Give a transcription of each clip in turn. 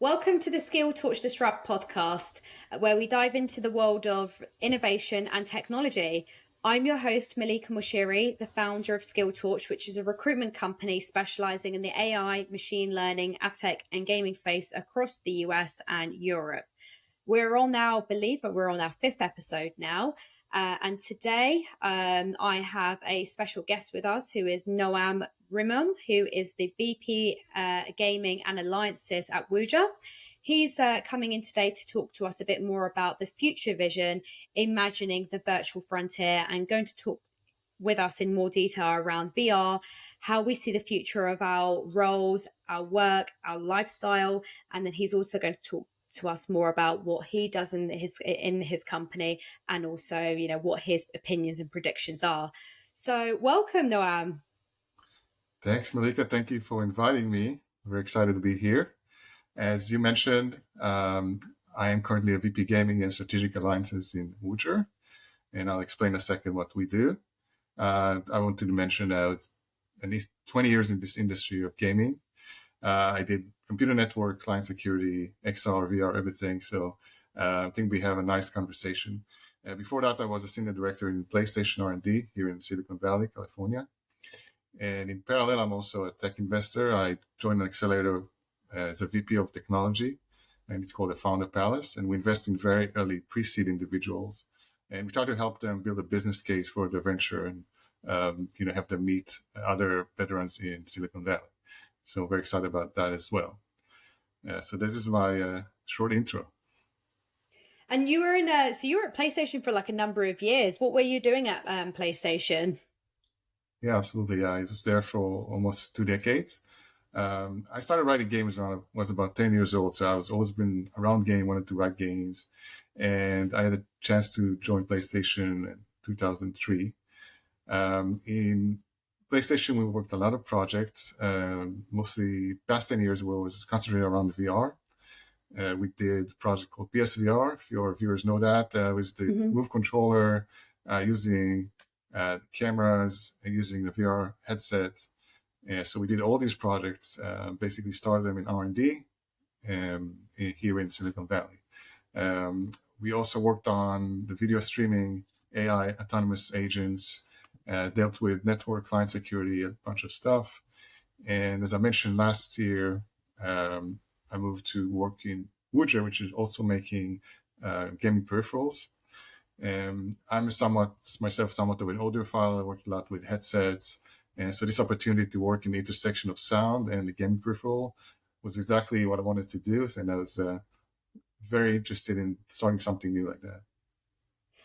Welcome to the Skilltorch Disrupt podcast, where we dive into the world of innovation and technology. I'm your host, Melica, the founder of Skilltorch, which is a recruitment company specializing in the AI, machine learning, ad tech, and gaming space across the US and Europe. We're on we're on our fifth episode now. And today I have a special guest with us who is Noam Rimon, who is the VP Gaming and Alliances at Woojer. He's coming in today to talk to us a bit more about the future vision, imagining the virtual frontier, and going to talk with us in more detail around VR, how we see the future of our roles, our work, our lifestyle, and then he's also going to talk to us more about what he does in his company, and also what his opinions and predictions are. So welcome, Noam. Thanks, Melica. Thank you for inviting me. We're excited to be here. As you mentioned, I am currently a VP Gaming and Strategic Alliances in Woojer, and I'll explain in a second what we do. I wanted to mention it's at least 20 years in this industry of gaming. I did computer network, client security, XR, VR, everything. So I think we have a nice conversation. Before that, I was a senior director in PlayStation R&D here in Silicon Valley, California. And in parallel, I'm also a tech investor. I joined an accelerator as a VP of technology, and it's called the Founder Palace. And we invest in very early pre-seed individuals, and we try to help them build a business case for their venture and have them meet other veterans in Silicon Valley. So very excited about that as well. So this is my short intro. And you were you were at PlayStation for like a number of years. What were you doing at PlayStation? Yeah, absolutely. I was there for almost 2 decades. I started writing games when I was about 10 years old. So I was always been around game, wanted to write games. And I had a chance to join PlayStation in 2003. In PlayStation, we worked a lot of projects. Mostly past 10 years was concentrated around VR. We did a project called PSVR, if your viewers know that. It was the Move controller using cameras and using the VR headset. So we did all these projects, basically started them in R&D here in Silicon Valley. We also worked on the video streaming, AI, autonomous agents, dealt with network client security, a bunch of stuff. And as I mentioned last year, I moved to work in Woojer, which is also making gaming peripherals. I'm somewhat of an audiophile. I worked a lot with headsets. And so this opportunity to work in the intersection of sound and the gaming peripheral was exactly what I wanted to do. And I was very interested in starting something new like that.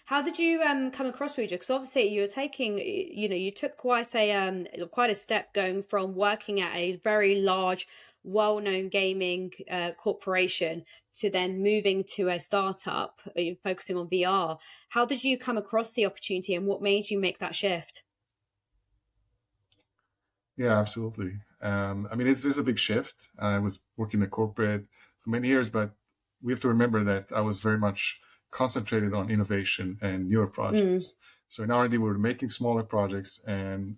How did you come across Woojer? Because obviously you were taking, you took quite a step going from working at a very large, well-known gaming corporation to then moving to a startup focusing on VR. How did you come across the opportunity, and what made you make that shift? Yeah, absolutely. I mean, it's a big shift. I was working in corporate for many years, but we have to remember that I was very much concentrated on innovation and newer projects. So in R&D, we were making smaller projects and,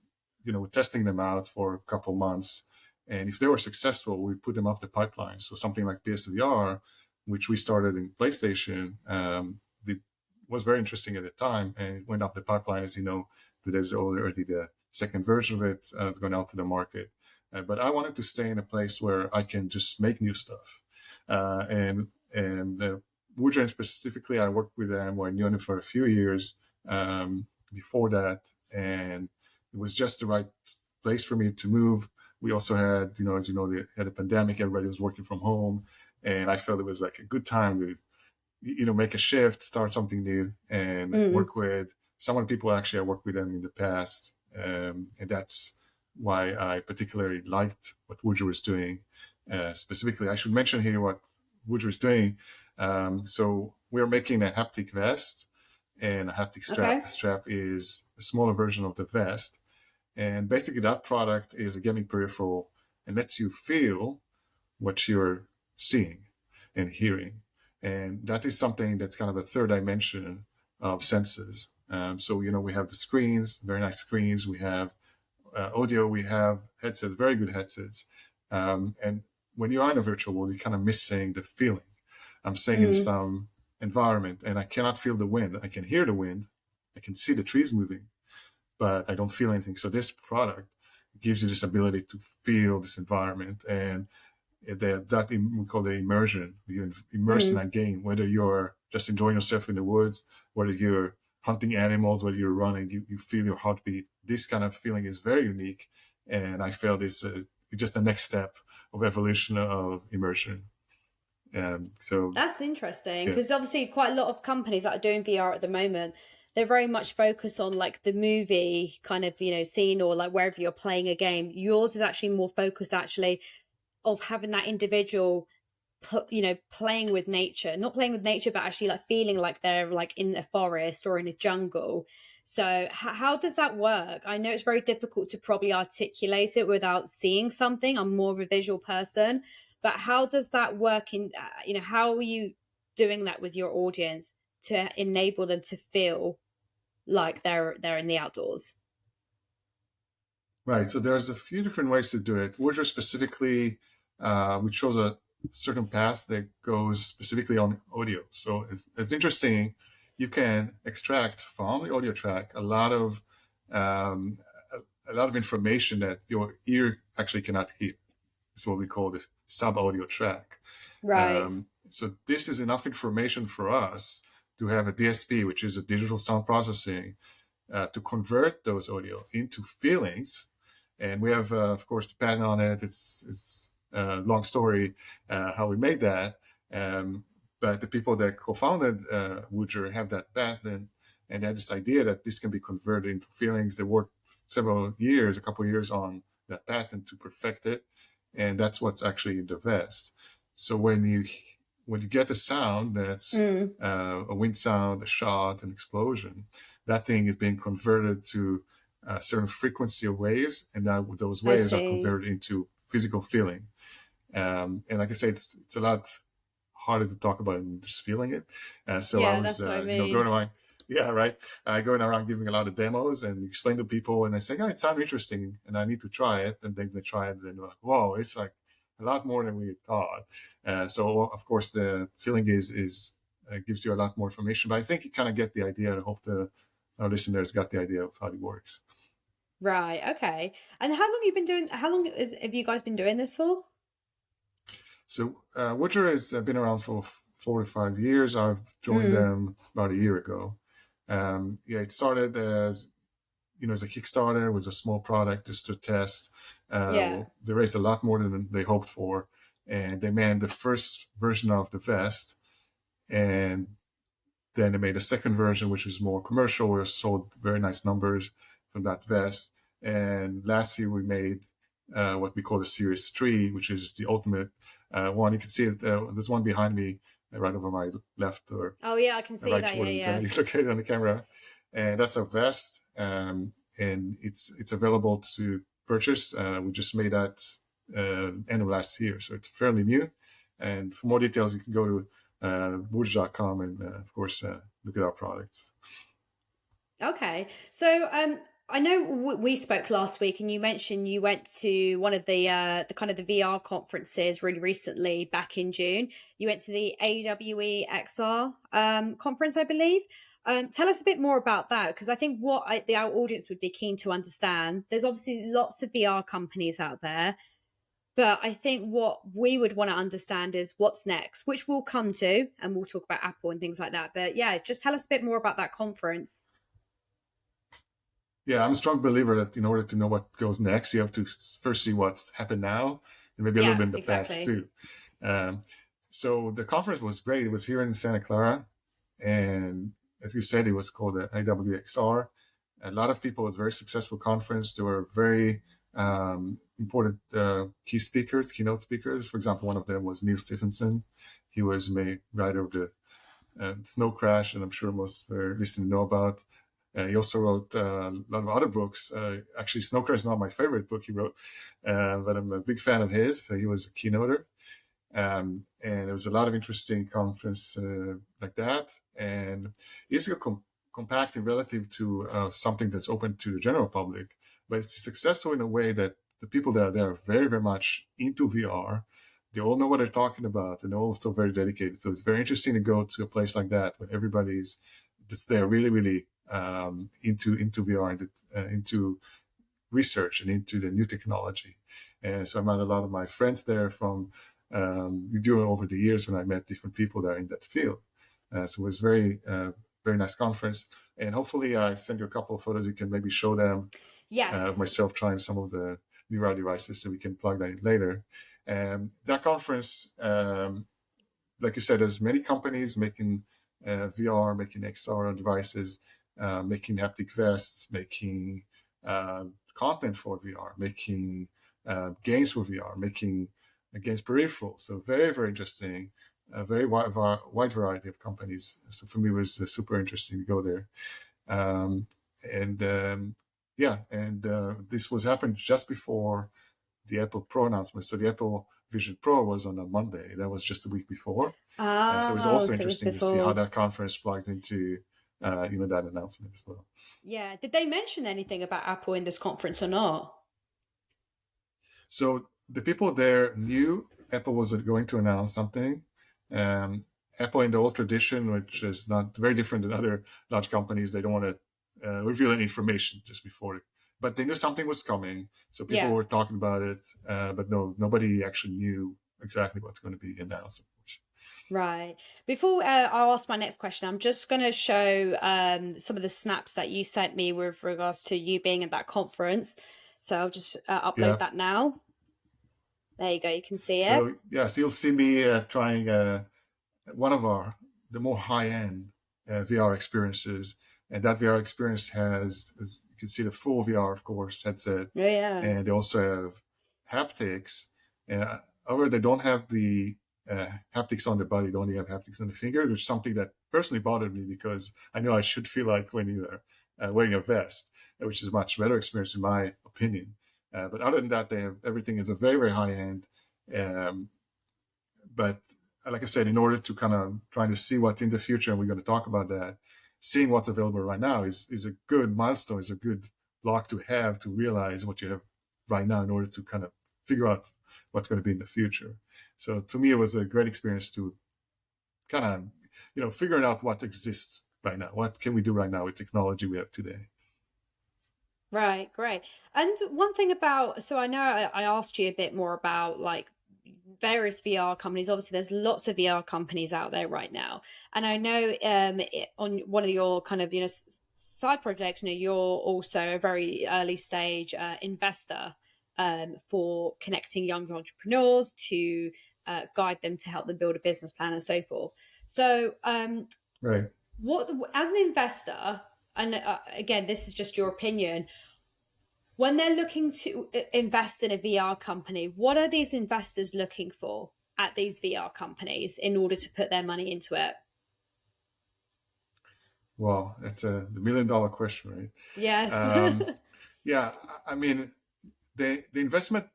testing them out for a couple months. And if they were successful, we put them up the pipeline. So something like PSVR, which we started in PlayStation, was very interesting at the time, and it went up the pipeline. As you know, there's already the second version of it that's going out to the market. But I wanted to stay in a place where I can just make new stuff. And Woojer specifically, I worked with them, I knew them for a few years before that, and it was just the right place for me to move. We also had, as you know, they had a pandemic, everybody was working from home, and I felt it was like a good time to, make a shift, start something new, and work with some of the people actually I worked with them in the past, and that's why I particularly liked what Woojer was doing. Specifically, I should mention here what Woojer is doing. So we're making a haptic vest and a haptic strap. Okay. The strap is a smaller version of the vest. And basically that product is a gaming peripheral and lets you feel what you're seeing and hearing. And that is something that's kind of a third dimension of senses. So, we have the screens, very nice screens. We have audio, we have headsets, very good headsets. And when you are in a virtual world, you're kind of missing the feeling. I'm saying in Mm. some environment and I cannot feel the wind. I can hear the wind. I can see the trees moving, but I don't feel anything. So this product gives you this ability to feel this environment, and that we call the immersion. You're immersed in Mm. that game, whether you're just enjoying yourself in the woods, whether you're hunting animals, whether you're running, you feel your heartbeat. This kind of feeling is very unique, and I felt it's just the next step of evolution of immersion. So That's interesting yeah. because obviously quite a lot of companies that are doing VR at the moment, they're very much focused on like the movie kind of, scene, or like wherever you're playing a game. Yours is actually more focused actually of having that individual playing with nature, not playing with nature, but actually like feeling like they're like in a forest or in a jungle. So how does that work? I know it's very difficult to probably articulate it without seeing something. I'm more of a visual person, but how does that work in how are you doing that with your audience to enable them to feel like they're in the outdoors? Right. So there's a few different ways to do it. Woojer specifically, we chose a certain path that goes specifically on audio. So it's interesting. You can extract from the audio track um, a lot of information that your ear actually cannot hear. It's what we call the sub audio track. Right. So this is enough information for us to have a DSP, which is a digital sound processing, to convert those audio into feelings. And we have, of course, the patent on it. It's a long story how we made that. But the people that co-founded Woojer have that patent, and they had this idea that this can be converted into feelings. They worked a couple of years on that patent to perfect it, and that's what's actually in the vest. So when you get a sound that's Mm, a wind sound, a shot, an explosion, that thing is being converted to a certain frequency of waves, and those I waves are see. converted into physical feeling. And like I say, it's a lot harder to talk about than just feeling it. So I Yeah, was, that's what I going mean. around, yeah, right, going around giving a lot of demos and explain to people, and they say, "Oh, it sounds interesting, and I need to try it." And then they try it, and they're like, "Whoa, it's like a lot more than we thought." So of course the feeling is gives you a lot more information, but I think you kind of get the idea. And I hope our listeners got the idea of how it works. Right. Okay. And how long have you guys been doing this for? So Woojer has been around for 4 to 5 years. I've joined Mm, them about a year ago. Yeah, it started as a Kickstarter. It was a small product just to test. yeah. They raised a lot more than they hoped for, and they made the first version of the vest, and then they made a second version, which was more commercial. We sold very nice numbers from that vest. And last year we made what we call the Series 3, which is the ultimate one. You can see it. There's one behind me, right over my left or Oh yeah, I can see right that. Yeah, shoulder, yeah. depending how you look at it on the camera. And that's a vest, and it's available to purchase. We just made that end of last year, so it's fairly new. And for more details, you can go to Woojer.com and, of course, look at our products. Okay. So I know we spoke last week, and you mentioned you went to one of the kind of the VR conferences really recently back in June. You went to the AWE XR conference, I believe. Tell us a bit more about that, because I think our audience would be keen to understand. There's obviously lots of VR companies out there. But I think what we would want to understand is what's next, which we'll come to, and we'll talk about Apple and things like that. But yeah, just tell us a bit more about that conference. Yeah, I'm a strong believer that in order to know what goes next, you have to first see what's happened now and maybe a little Yeah, bit in the past exactly. too. Um, so the conference was great. It was here in Santa Clara, and as you said, it was called the IWXR. A lot of people. It was a very successful conference. There were very important keynote speakers. For example, one of them was Neil Stephenson. He was the writer of the Snow Crash, and I'm sure most listeners know about. He also wrote a lot of other books. Actually, Snow Crash is not my favorite book he wrote, but I'm a big fan of his. He was a keynoter. And there was a lot of interesting conference like that. And it's compact and relative to something that's open to the general public, but it's successful in a way that the people that are there are very, very much into VR. they all know what they're talking about, and they're all still very dedicated. So it's very interesting to go to a place like that when everybody's that's there really, really into VR and into research and into the new technology. And so I met a lot of my friends there from during over the years when I met different people there in that field. So it was very nice conference. And hopefully I send you a couple of photos. You can maybe show them Yes. myself trying some of the VR devices so we can plug that in later. And that conference, like you said, there's many companies making VR, making XR devices, making haptic vests, making content for VR, making games for VR, making games peripherals. So very, very interesting. A very wide variety of companies. So for me, it was super interesting to go there. Um, and yeah, and this was happened just before the Apple Pro announcement. So the Apple Vision Pro was on a Monday. That was just a week before. So it was Oh, also so it was interesting to see how before. that conference plugged into that announcement as well. Yeah. Did they mention anything about Apple in this conference or not? So the people there knew Apple was going to announce something. Um, Apple, in the old tradition, which is not very different than other large companies, they don't want to reveal any information just before it. But they knew something was coming, so people Yeah. were talking about it. But no, nobody actually knew exactly what's going to be announced. Right. Before I ask my next question, I'm just going to show some of the snaps that you sent me with regards to you being at that conference. So I'll just upload Yeah. that now. There you go. You can see it. So yes, you'll see me trying one of the more high end VR experiences, and that VR experience has, as you can see, the full VR, of course, headset, Oh, yeah. and they also have haptics. And however, they don't have the haptics on the body; they only have haptics on the finger, which is something that personally bothered me because I know I should feel like when you are wearing a vest, which is a much better experience in my opinion. But other than that, they have everything is a very, very high end. Um, but like I said, in order to kind of trying to see what in the future, and we're going to talk about that, seeing what's available right now is a good milestone, is a good block to have to realize what you have right now in order to kind of figure out what's going to be in the future. So to me, it was a great experience to kind of, figuring out what exists right now. What can we do right now with technology we have today? Right, great. And one thing about, so I know I asked you a bit more about like various VR companies. Obviously, there's lots of VR companies out there right now, and I know on one of your kind of side projects, you're also a very early stage investor for connecting young entrepreneurs to guide them to help them build a business plan and so forth. So, Right. what as an investor, and again, this is just your opinion, when they're looking to invest in a VR company, what are these investors looking for at these VR companies in order to put their money into it? Well, that's the $1 million question, right? Yes. Yeah, I mean, the investment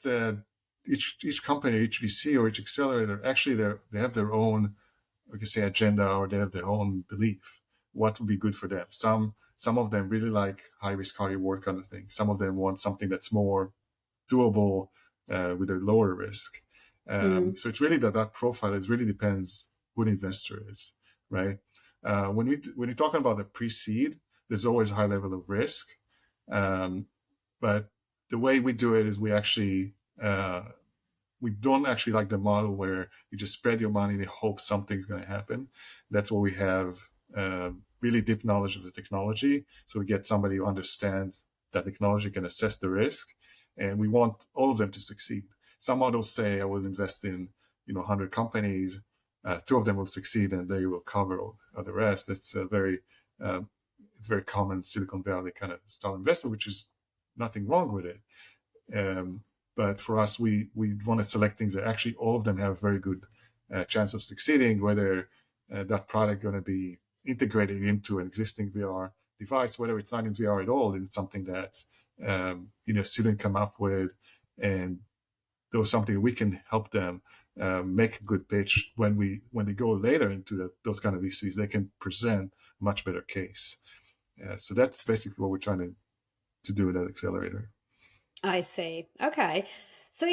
each company, each VC or each accelerator, actually they have their own, we can say, agenda, or they have their own belief what would be good for them. Some of them really like high risk, high reward kind of thing. Some of them want something that's more doable with a lower risk. Mm, So it's really that profile. It really depends who the investor is, right? When you're talking about the pre-seed, there's always a high level of risk, but the way we do it is we don't actually like the model where you just spread your money and you hope something's going to happen. That's why we have really deep knowledge of the technology. So we get somebody who understands that technology, can assess the risk, and we want all of them to succeed. Some models say I will invest in 100 companies, two of them will succeed, and they will cover all the rest. It's very common Silicon Valley kind of style investment, which is nothing wrong with it. Um, but for us, we want to select things that actually all of them have a very good chance of succeeding, whether that product going to be integrated into an existing VR device, whether it's not in VR at all, and it's something that student come up with, and there's something we can help them make a good pitch when they go later into those kind of VCs, they can present a much better case. So that's basically what we're trying to do with that accelerator. I see. Okay. So,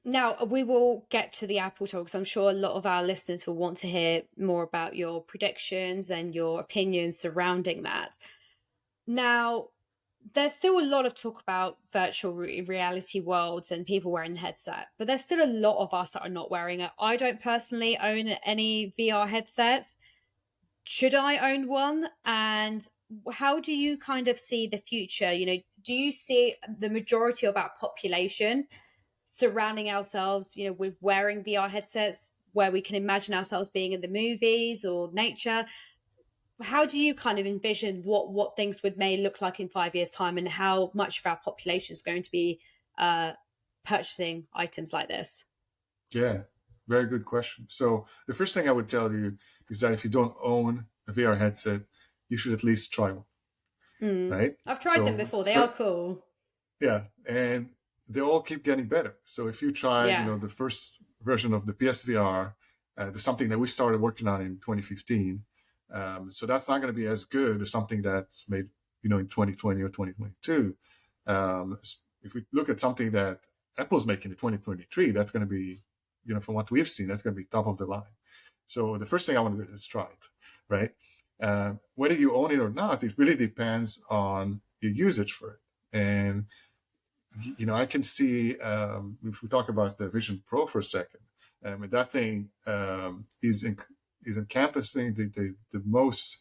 Now, we will get to the Apple talks. I'm sure a lot of our listeners will want to hear more about your predictions and your opinions surrounding that. Now, there's still a lot of talk about virtual reality worlds and people wearing the headset, but there's still a lot of us that are not wearing it. I don't personally own any VR headsets. Should I own one? And how do you kind of see the future? Do you see the majority of our population surrounding ourselves, with wearing VR headsets where we can imagine ourselves being in the movies or nature? How do you kind of envision what things may look like in 5 years' time, and how much of our population is going to be purchasing items like this? Yeah, very good question. So the first thing I would tell you is that if you don't own a VR headset, you should at least try one, right? I've tried them So before. They are start, cool. yeah, and they all keep getting better. So if you tried, Yeah. the first version of the PSVR, there's something that we started working on in 2015. So that's not going to be as good as something that's made, in 2020 or 2022. If we look at something that Apple's making in 2023, that's going to be, from what we've seen, that's going to be top of the line. So the first thing I want to do is try it, right? Whether you own it or not, it really depends on your usage for it. And I can see, if we talk about the Vision Pro for a second, that thing is encompassing the most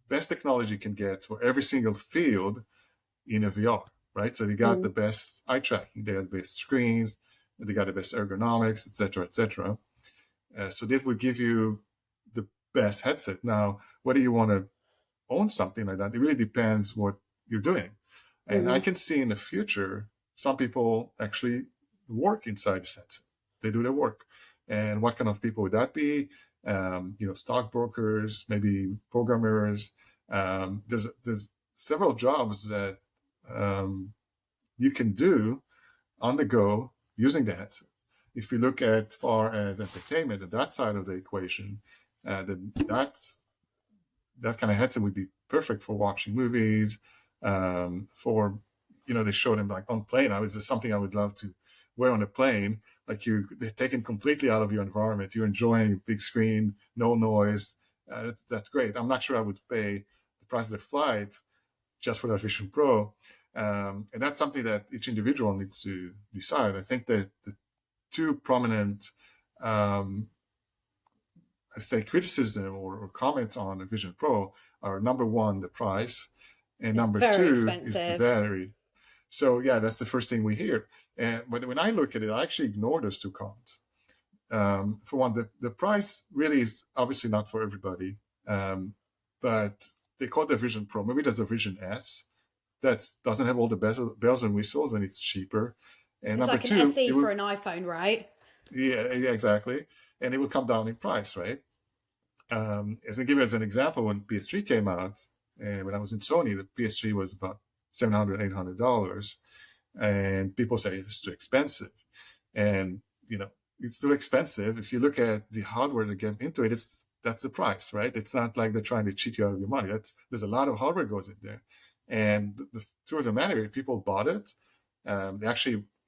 best technology you can get for every single field in a VR, right? So they got the best eye tracking, they got the best screens, they got the best ergonomics, etc., etc. So this would give you the best headset. Now, whether you want to own something like that, it really depends what you're doing. And I can see in the future, some people actually work inside the headset. They do their work. And what kind of people would that be? Stockbrokers, maybe programmers. There's several jobs that you can do on the go using the headset. If you look at far as entertainment and that side of the equation, then that kind of headset would be perfect for watching movies. For they show them like on plane. It's just something I would love to wear on a plane. Like they're taken completely out of your environment. You're enjoying a big screen, no noise. That's great. I'm not sure I would pay the price of the flight just for that Vision Pro. And that's something that each individual needs to decide. I think that the two prominent I say criticism or comments on the Vision Pro are number one, the price, and It's number very two is the expensive. battery. So yeah, that's the first thing we hear. And when I look at it, I actually ignore those two comments. For one, the price really is obviously not for everybody, but they call it the Vision Pro. Maybe there's a Vision S that doesn't have all the bells and whistles, and it's cheaper. And It's number like an two, SE for an iPhone, right? yeah, exactly, and it will come down in price, right? As I give you as an example, when PS3 came out, and when I was in Sony, the PS3 was about $700, $800, and people say it's too expensive, and it's too expensive. If you look at the hardware to get into it, that's the price, right? It's not like they're trying to cheat you out of your money. There's a lot of hardware goes in there, and the truth of the matter, people bought it.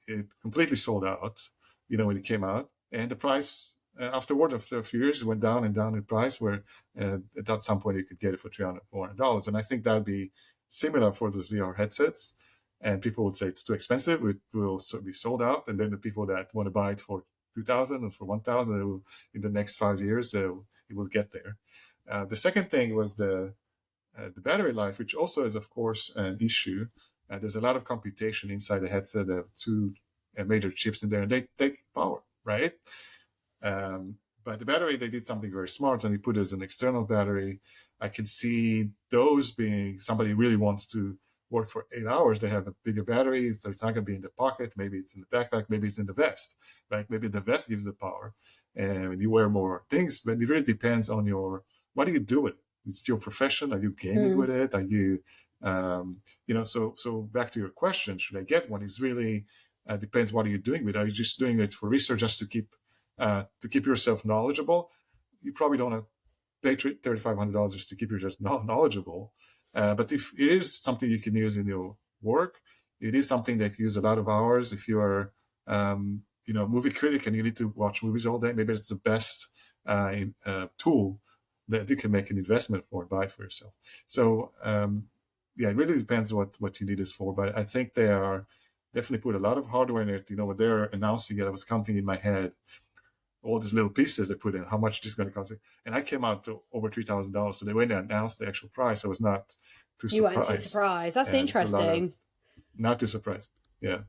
It completely sold out, when it came out, and the price afterward, after a few years, went down and down in price. Where at some point you could get it for $300, $400, and I think that'd be similar for those VR headsets. And people would say it's too expensive; it will be sold out. And then the people that want to buy it for 2,000 or for 1,000, in the next 5 years, it will get there. The second thing was the battery life, which also is, of course, an issue. There's a lot of computation inside the headset. There are two major chips in there, and they take power, right? But the battery, they did something very smart, and they put it as an external battery. I can see those being somebody really wants to work for 8 hours. They have a bigger battery, so it's not going to be in the pocket. Maybe it's in the backpack. Maybe it's in the vest, right? Maybe the vest gives the power, and when you wear more things, but it really depends on what do you do with it? It's your profession. Are you gaming with it? Are you, so back to your question, should I get one? It's really depends what are you doing with it. Are you just doing it for research, just to keep yourself knowledgeable? You probably don't want to pay $3,500 just to keep yourself knowledgeable. But if it is something you can use in your work, it is something that you use a lot of hours. If you are movie critic and you need to watch movies all day, maybe it's the best tool that you can make an investment for and buy for yourself. So yeah, it really depends what you need it for. But I think they are definitely put a lot of hardware in it. When they're announcing it, I was counting in my head all these little pieces they put in, how much this is going to cost. And I came out to over $3,000. So when they announced the actual price, I was not too You weren't too surprised. surprised. That's And a lot of, interesting. not too surprised. Yeah.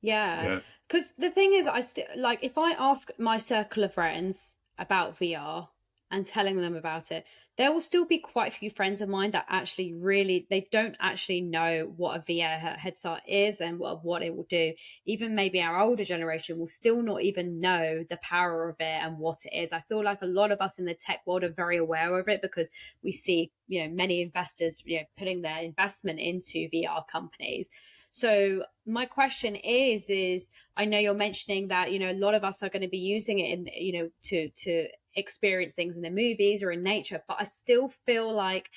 Yeah, Yeah. because the thing is, I still like if I ask my circle of friends about VR and telling them about it, there will still be quite a few friends of mine that actually really they don't actually know what a VR headset is and what it will do. Even maybe our older generation will still not even know the power of it and what it is. I feel like a lot of us in the tech world are very aware of it because we see, many investors, putting their investment into VR companies. So my question is I know you're mentioning that, a lot of us are going to be using it in, to experience things in the movies or in nature, but I still feel like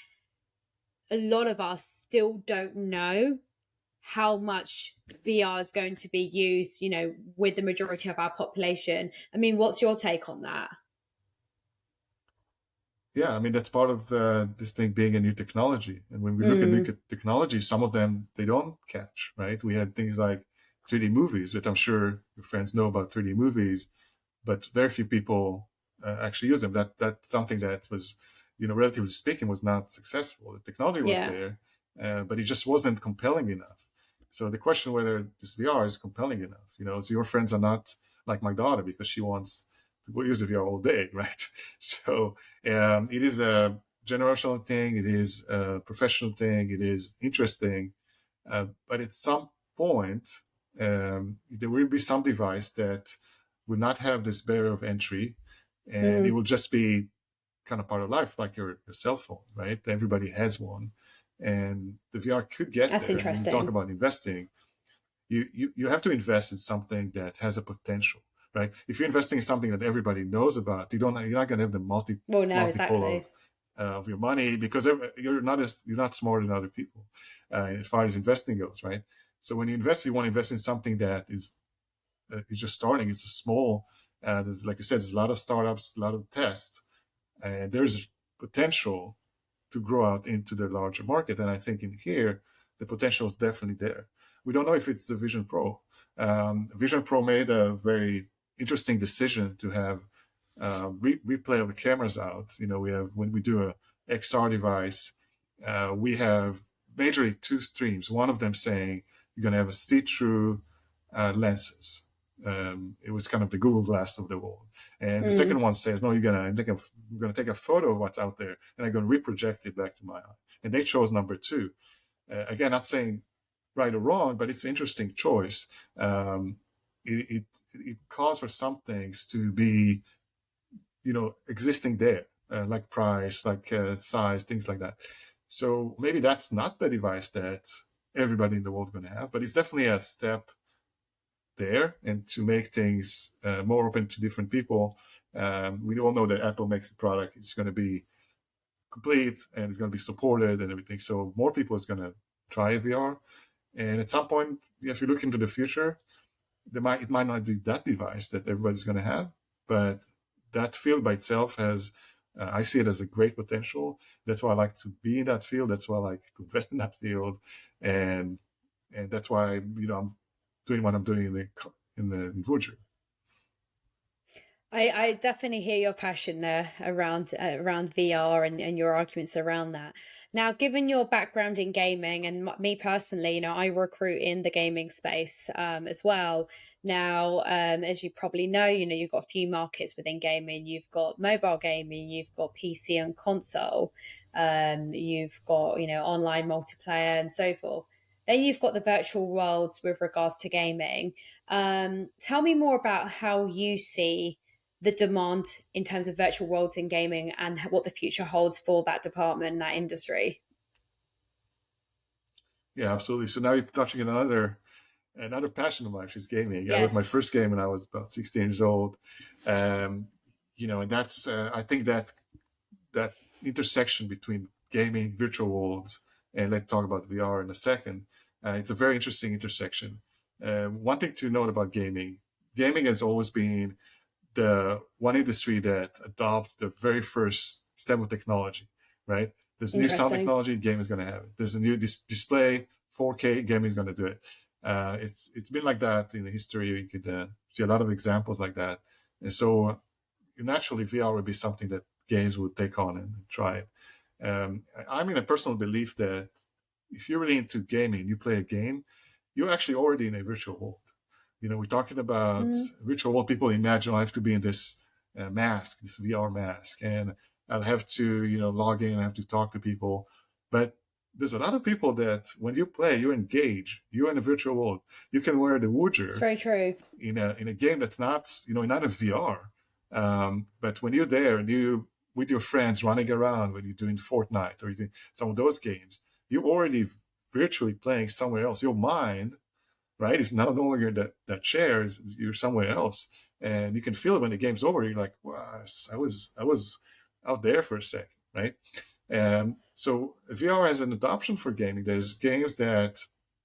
a lot of us still don't know how much VR is going to be used, with the majority of our population. I mean, what's your take on that? Yeah, I mean that's part of this thing being a new technology. And when we look at new Mm, technology, some of them they don't catch, right? We had things like 3D movies, which I'm sure your friends know about 3D movies, but very few people actually use them. That's something that was, relatively speaking, was not successful. The technology was yeah. there, but it just wasn't compelling enough. So the question whether this VR is compelling enough, so your friends are not like my daughter because she wants to go use the VR all day, right? So it is a generational thing. It is a professional thing. It is interesting, but at some point, there will be some device that will not have this barrier of entry, and it Mm, will just be kind of part of life, like your cell phone, right? Everybody has one, and the VR could get that's there. And when you talk interesting. about investing, you have to invest in something that has a potential, right? If you're investing in something that everybody knows about, you're not going to have the Well, no, multiple exactly. of your money because you're not smarter than other people as far as investing goes, right? So when you invest, you want to invest in something that is just starting. It's a small, like you said, there's a lot of startups, a lot of tests, and there's potential to grow out into the larger market. And I think in here, the potential is definitely there. We don't know if it's the Vision Pro. Vision Pro made a very interesting decision to have replay of the cameras out. We have when we do a XR device, we have majorly two streams. One of them saying you're going to have a see-through lenses. It was kind of the Google Glass of the world. And the second Mm, one says, no, we're gonna take a photo of what's out there, and I'm gonna reproject it back to my eye. And they chose number two. Again, not saying right or wrong, but it's an interesting choice. It calls for some things to be, existing there, like price, like size, things like that. So maybe that's not the device that everybody in the world is going to have, but it's definitely a step there and to make things more open to different people. We all know that Apple makes a product, it's going to be complete and it's going to be supported and everything. So more people is going to try VR. And at some point, if you look into the future, it might not be that device that everybody's going to have, but that field by itself has, I see it as a great potential. That's why I like to be in that field. That's why I like to invest in that field. And that's why, I'm doing what I'm doing in Woojer. I definitely hear your passion there around VR and your arguments around that. Now, given your background in gaming and me personally, I recruit in the gaming space as well. Now, as you probably know, you've got a few markets within gaming. You've got mobile gaming, you've got PC and console, you've got online multiplayer and so forth. Then you've got the virtual worlds with regards to gaming. Tell me more about how you see the demand in terms of virtual worlds in gaming and what the future holds for that department, that industry. Yeah, absolutely. So now you're touching on another passion of mine, which is gaming. I was my Yes. first game when I was about 16 years old. Um, and that's I think that intersection between gaming, virtual worlds, and let's talk about VR in a second. It's a very interesting intersection. One thing to note about gaming, gaming has always been the one industry that adopts the very first step of technology, right? There's new sound Interesting. technology, game is going to have it. There's a new display, 4K, game is going to do it. It's been like that in the history. You could see a lot of examples like that, and so naturally VR would be something that games would take on and try it. I'm in a personal belief that if you're really into gaming, you play a game, you're actually already in a virtual world. We're talking about Mm. virtual world. People imagine I have to be in this mask, this VR mask, and I'll have to, log in, I have to talk to people. But there's a lot of people that when you play, you engage, you're in a virtual world. You can wear the It's Woojer very true. in a game that's not, not a VR. But when you're there and you with your friends running around, when you're doing Fortnite or you're doing some of those games, you're already virtually playing somewhere else. Your mind, right, is no longer that chair. You're somewhere else, and you can feel it when the game's over. You're like, wow, I was out there for a second, right? So VR has an adoption for gaming. There's games that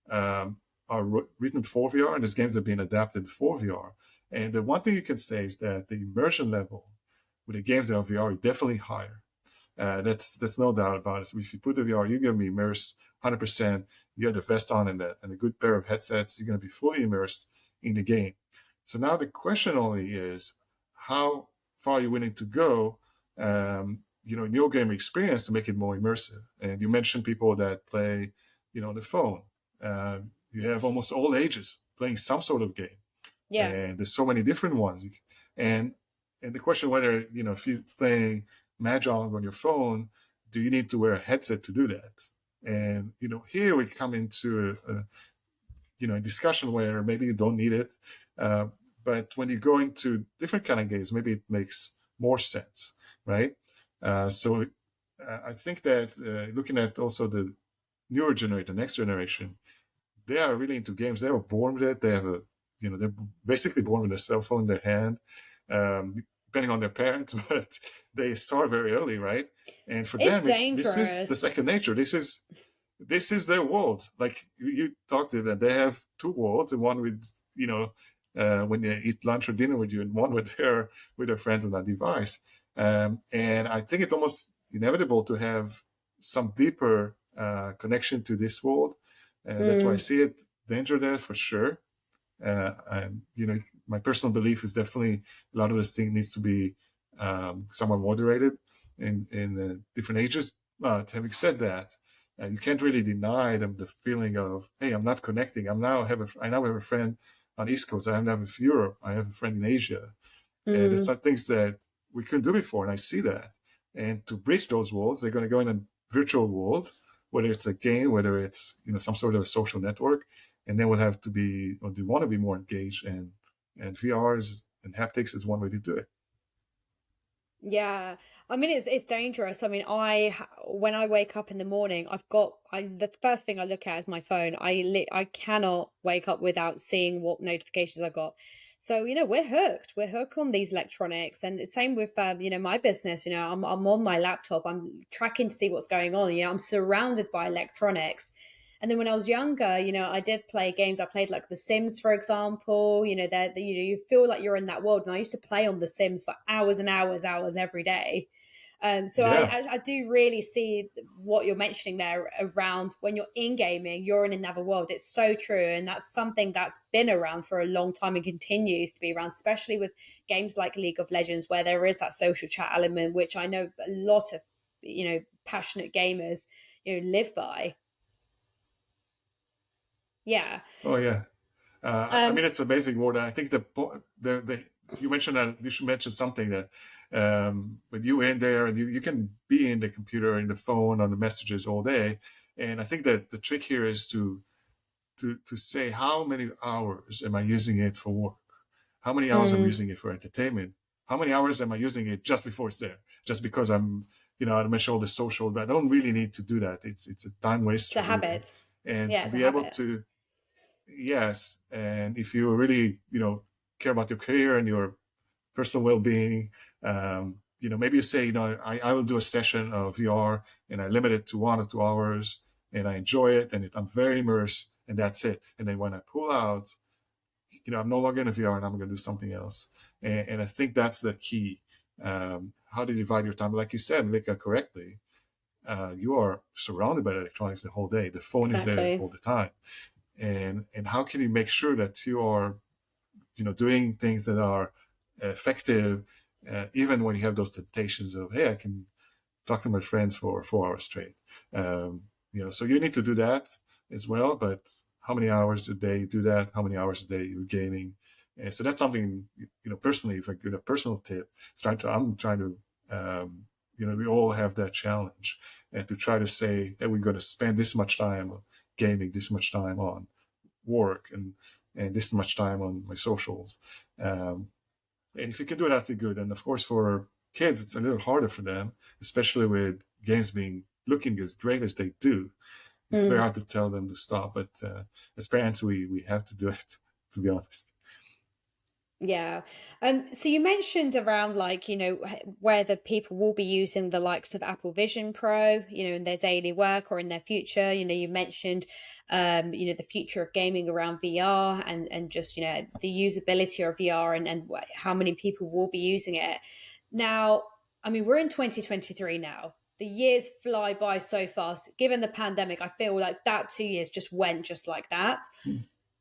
are written for VR, and there's games that are being adapted for VR. And the one thing you can say is that the immersion level with the games that are VR is definitely higher. That's no doubt about it. So if you put the VR, you're going to be immersed 100%. You have the vest on and a good pair of headsets. You're going to be fully immersed in the game. So now the question only is, how far are you willing to go, in your game experience to make it more immersive? And you mentioned people that play, on the phone. You have almost all ages playing some sort of game, Yeah. and there's so many different ones. And the question whether if you're playing Mahjong on your phone, do you need to wear a headset to do that? And here we come into a discussion where maybe you don't need it, but when you go into different kind of games, maybe it makes more sense, right? So I think that looking at also the newer generation, the next generation, they are really into games. They were born with it. They have they're basically born with a cell phone in their hand, depending on their parents, but they start very early, right? And for It's them, this is the second dangerous. nature. This is their world. Like you talked to them, they have two worlds, and one with when they eat lunch or dinner with you, and one with their friends on that device. And I think it's almost inevitable to have some deeper connection to this world. That's why I Mm. see it danger there for sure. My personal belief is definitely a lot of this thing needs to be somewhat moderated in different ages. But having said that, you can't really deny them the feeling of, hey, I'm not connecting. I now have a friend on East Coast. I have in Europe. I have a friend in Asia, and it's Mm. some things that we couldn't do before, and I see that. And to bridge those walls, they're going to go in a virtual world, whether it's a game, whether it's some sort of a social network, and they will have to be, or they want to be more engaged, and VRs and haptics is one way to do it. Yeah, I mean it's dangerous. I mean, when I wake up in the morning, the first thing I look at is my phone. I cannot wake up without seeing what notifications I got. So we're hooked. We're hooked on these electronics, and the same with my business. I'm on my laptop. I'm tracking to see what's going on. I'm surrounded by electronics. And then when I was younger, I did play games. I played like The Sims, for example. You feel like you're in that world. And I used to play on The Sims for hours and hours, hours every day. So Yeah. I do really see what you're mentioning there around when you're in gaming, you're in another world. It's so true. And that's something that's been around for a long time and continues to be around, especially with games like League of Legends, where there is that social chat element, which I know a lot of, passionate gamers, live by. Yeah. Oh yeah. I Um, mean, it's amazing word. I think the you mentioned that you should mention something that with you in there, and you can be in the computer, in the phone, on the messages all day. And I think that the trick here is to say how many hours am I using it for work? How many hours am I mm, using it for entertainment? How many hours am I using it just before it's there? Just because I mention all the social, but I don't really need to do that. It's a time it's a waster, really. habit. And Yeah, to it's a be able habit. to, yes, and if you really, care about your career and your personal well-being, maybe you say, I will do a session of VR and I limit it to 1 or 2 hours and I enjoy it and I'm very immersed and that's it. And then when I pull out, I'm no longer in a VR and I'm going to do something else. And I think that's the key. How to divide your time. Like you said, Melica, correctly, you are surrounded by electronics the whole day. The phone is there Exactly. all the time. And how can you make sure that you are, doing things that are effective, even when you have those temptations of, hey, I can talk to my friends for 4 hours straight. So you need to do that as well. But how many hours a day you do that? How many hours a day you're gaming? And so that's something, personally, if I give a personal tip, I'm trying to, we all have that challenge, and to try to say that we're going to spend this much time on gaming, this much time on work, and this much time on my socials. And if you can do that, you're good. And of course, for kids, it's a little harder for them, especially with games being looking as great as they do. It's very Mm. hard to tell them to stop. But as parents, we have to do it, to be honest. Yeah. So you mentioned around like, whether people will be using the likes of Apple Vision Pro, in their daily work or in their future. You mentioned the future of gaming around VR and just, the usability of VR and how many people will be using it. Now, I mean, we're in 2023 now. The years fly by so fast. Given the pandemic, I feel like that 2 years just went just like that.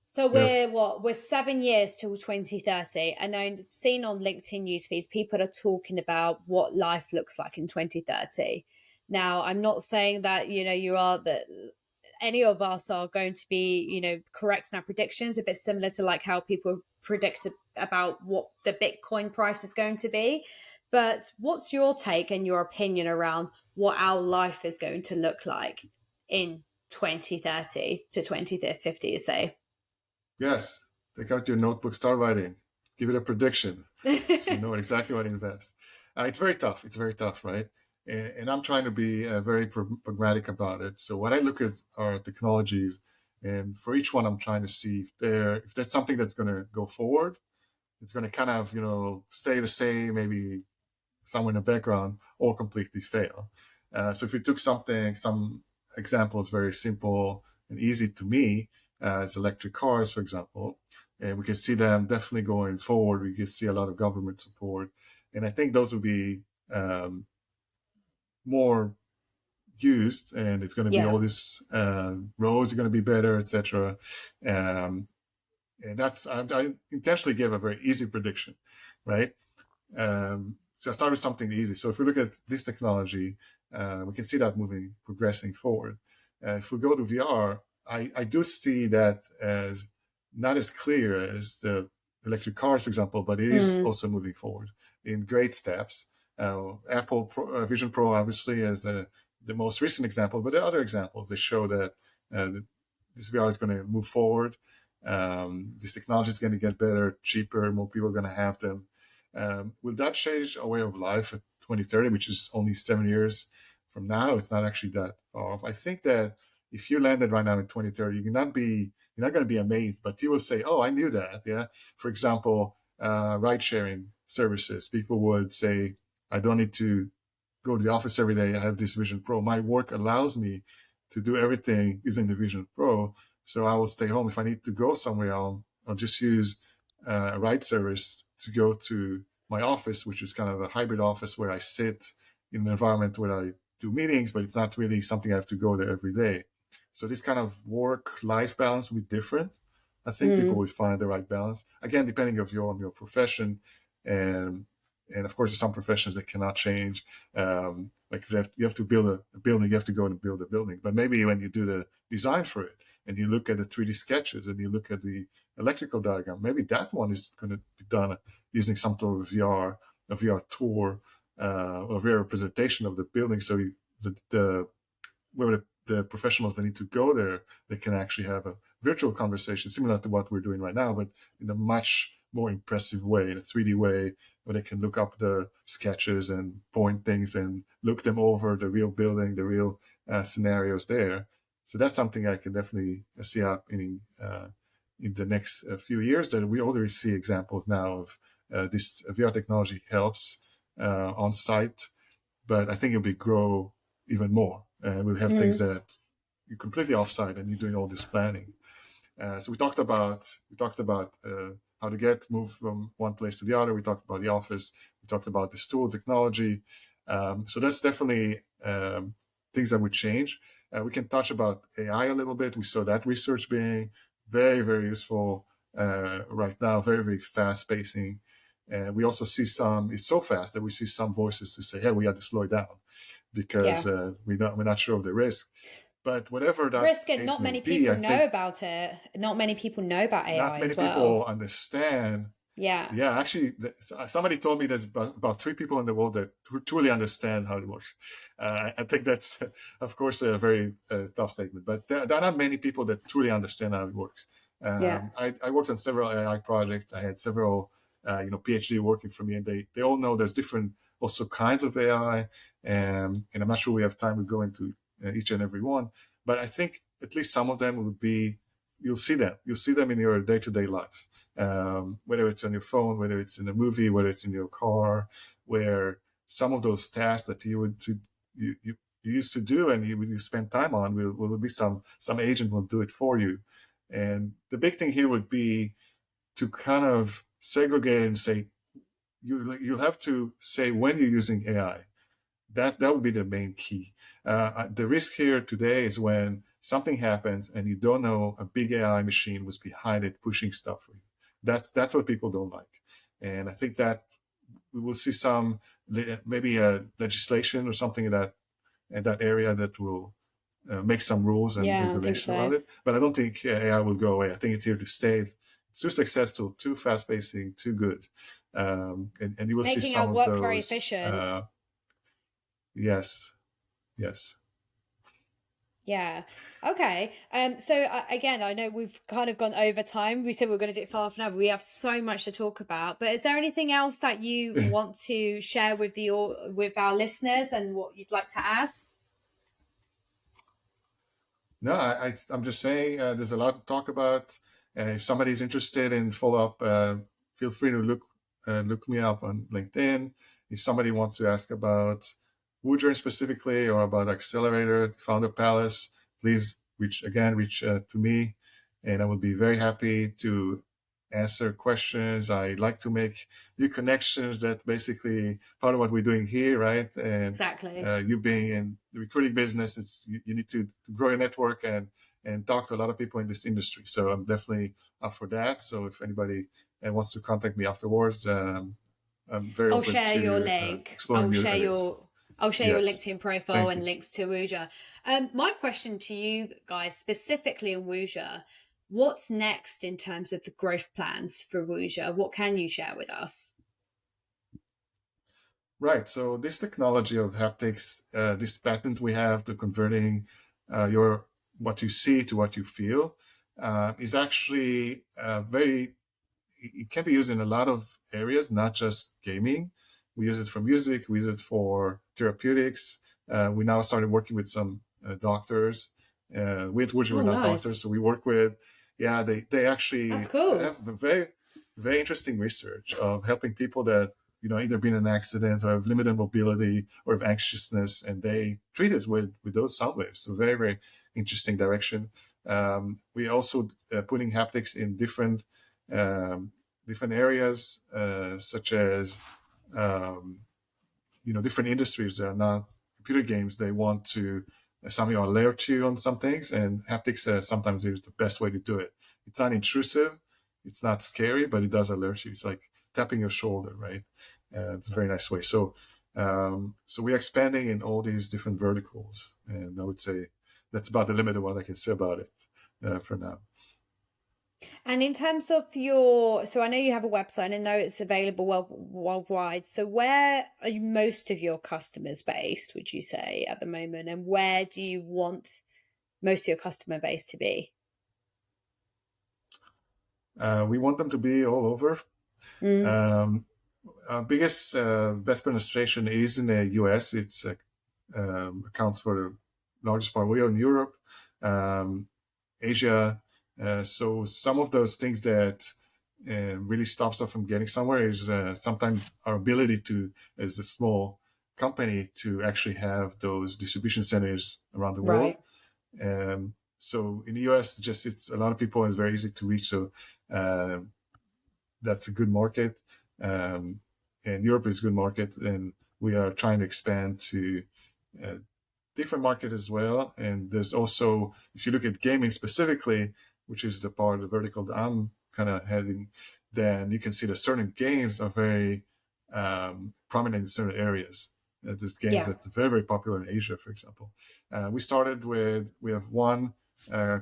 So Yeah. we're 7 years till 2030, and I've seen on LinkedIn news feeds people are talking about what life looks like in 2030. Now, I'm not saying that you are that any of us are going to be correct in our predictions. A bit similar to like how people predict about what the Bitcoin price is going to be. But what's your take and your opinion around what our life is going to look like in 2030 to 2050, say? Yes. Take out your notebook, start writing. Give it a prediction, so you know exactly what to invest. It's very tough. It's very tough, right? And I'm trying to be very pragmatic about it. So what I look at are technologies, and for each one, I'm trying to see if that's something that's going to go forward. It's going to kind of stay the same, maybe somewhere in the background, or completely fail. So if you took some examples very simple and easy to me, as electric cars, for example, and we can see them definitely going forward. We can see a lot of government support, and I think those will be more used, and it's going to be Yeah. all these roads are going to be better, etc. Um, and I intentionally gave a very easy prediction, right? So I started with something easy. So if we look at this technology, we can see that progressing forward. If we go to VR, I do see that as not as clear as the electric cars, for example, but it is Mm. also moving forward in great steps. Apple Vision Pro, obviously, is the most recent example, but there are other examples that show that this VR is going to move forward. This technology is going to get better, cheaper, more people are going to have them. Will that change our way of life at 2030, which is only 7 years from now? It's not actually that far off. I think that if you landed right now in 2030, you're not going to be amazed, but you will say, "Oh, I knew that." Yeah. For example, ride sharing services. People would say, "I don't need to go to the office every day. I have this Vision Pro. My work allows me to do everything using the Vision Pro. So I will stay home. If I need to go somewhere, I'll just use a ride service to go to my office, which is kind of a hybrid office where I sit in an environment where I do meetings, but it's not really something I have to go there every day. So this kind of work-life balance will be different. I think people Mm. will find the right balance. Again, depending on your profession, and and of course, there's some professions that cannot change. Like if you have to build a building, you have to go and build a building. But maybe when you do the design for it, and you look at the 3D sketches, and you look at the electrical diagram, maybe that one is going to be done using some sort of a VR tour, or VR representation of the building. So the where the professionals that need to go there, they can actually have a virtual conversation similar to what we're doing right now, but in a much more impressive way, in a 3D way, where they can look up the sketches and point things and look them over, the real building, the real scenarios there. So that's something I can definitely see happening in the next few years. That we already see examples now of this VR technology helps on site, but I think it'll be grow even more. We'll have things Mm. that you're completely offsite and you're doing all this planning. So we talked about how to move from one place to the other. We talked about the office. We talked about the tool technology. So that's definitely things that would change. We can touch about AI a little bit. We saw that research being very, very useful right now, very, very fast pacing. We also see it's so fast that we see some voices to say, hey, we have to slow it down because Yeah. we're not sure of the risk. But whatever that Risk, and case not may many be, people I know think about it. Not many people know about not AI many as well. people understand. Yeah. Yeah, actually, somebody told me there's about 3 people in the world that truly understand how it works. I think that's, of course, a very tough statement, but there are not many people that truly understand how it works. Yeah. I worked on several AI projects. I had several, PhD working for me, and they all know there's different also kinds of AI, and I'm not sure we have time to go into each and every one, but I think at least some of them would be, you'll see them in your day-to-day life, whether it's on your phone, whether it's in a movie, whether it's in your car, where some of those tasks that you used to do and you spend time on will be some agent will do it for you. And the big thing here would be to kind of segregate and say you have to say when you're using AI. That would be the main key. The risk here today is when something happens and you don't know a big AI machine was behind it pushing stuff for you. That's what people don't like, and I think that we will see some maybe a legislation or something in that area that will make some rules and Yeah, I think regulation so. around it. But I don't think AI will go away. I think it's here to stay. It's too successful, too fast pacing, too good, and you will see Making some our of work very those. efficient. Yes, yes. Yeah. Okay. So again, I know we've kind of gone over time. We said we are going to do it for half an hour. We have so much to talk about. But is there anything else that you want to share with with our listeners and what you'd like to add? No, I'm just saying there's a lot to talk about. If somebody's interested in follow up, feel free to look me up on LinkedIn. If somebody wants to ask about Woojer specifically or about Accelerator, Founder Palace, please reach to me, and I would be very happy to answer questions. I like to make new connections. That's basically part of what we're doing here, right? And Exactly. you being in the recruiting business, you need to grow your network and talk to a lot of people in this industry. So I'm definitely up for that. So if anybody wants to contact me afterwards, I'm very I'll open share your to link. exploring new areas. I'll share your Yes, LinkedIn profile thank and you. links to Woojer. My question to you guys, specifically in Woojer, what's next in terms of the growth plans for Woojer? What can you share with us? Right. So this technology of haptics, this patent we have to converting your what you see to what you feel, is actually very. It can be used in a lot of areas, not just gaming. We use it for music. We use it for therapeutics. We now started working with some doctors. With which we're Oh, not nice. doctors, so we work with. Yeah, they That's actually cool. have a very very interesting research of helping people that either been in an accident or have limited mobility or have anxiousness, and they treat it with those sound waves. So very very interesting direction. We also putting haptics in different areas, such as um, different industries that are not computer games. They want to somehow alert you on some things, and haptics sometimes is the best way to do it. It's not intrusive, it's not scary, but it does alert you. It's like tapping your shoulder, right? It's a very nice way. So we're expanding in all these different verticals, and I would say that's about the limit of what I can say about it for now. And in terms of so I know you have a website and I know it's available worldwide. So where are most of your customers based, would you say, at the moment? And where do you want most of your customer base to be? We want them to be all over. Mm. Um, biggest best penetration is in the US. It's accounts for the largest part. We are in Europe, Asia. So some of those things that really stops us from getting somewhere is sometimes our ability to, as a small company, to actually have those distribution centers around the world. Right. so in the US, just it's a lot of people, and it's very easy to reach. So uh, that's a good market. And Europe is a good market, and we are trying to expand to uh, different market as well. And there's also, if you look at gaming specifically, which is the part of the vertical that I'm kind of heading, then you can see that certain games are very prominent in certain areas. There's games Yeah. that are very, very popular in Asia, for example. We have one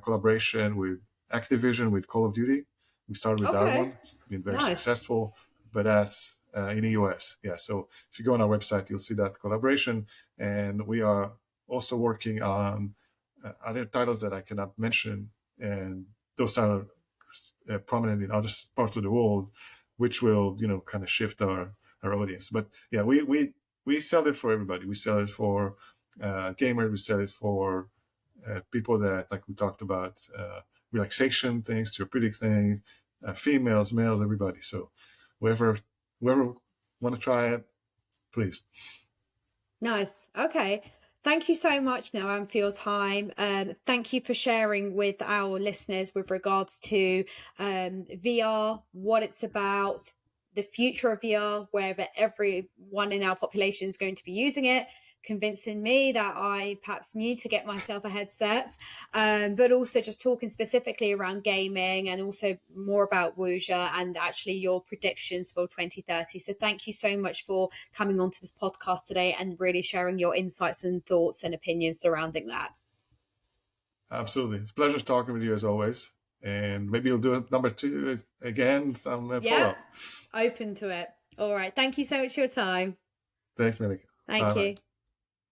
collaboration with Activision with Call of Duty. We started with that Okay. one. It's been very Nice. successful, but that's in the US. Yeah. So if you go on our website, you'll see that collaboration. And we are also working on other titles that I cannot mention. And those are prominent in other parts of the world, which will, kind of shift our audience. But yeah, we sell it for everybody. We sell it for gamers. We sell it for people that, like we talked about, relaxation things, therapeutic things, females, males, everybody. So whoever want to try it, please. Nice. Okay. Thank you so much, Noam, for your time. Thank you for sharing with our listeners with regards to VR, what it's about, the future of VR, wherever everyone in our population is going to be using it, convincing me that I perhaps need to get myself a headset, but also just talking specifically around gaming and also more about Woojer and actually your predictions for 2030. So thank you so much for coming onto this podcast today and really sharing your insights and thoughts and opinions surrounding that. Absolutely. It's a pleasure talking with you as always. And maybe you'll do it number 2 again, some follow Yep, up. open to it. All right. Thank you so much for your time. Thanks, Melica. Bye Thank bye. you.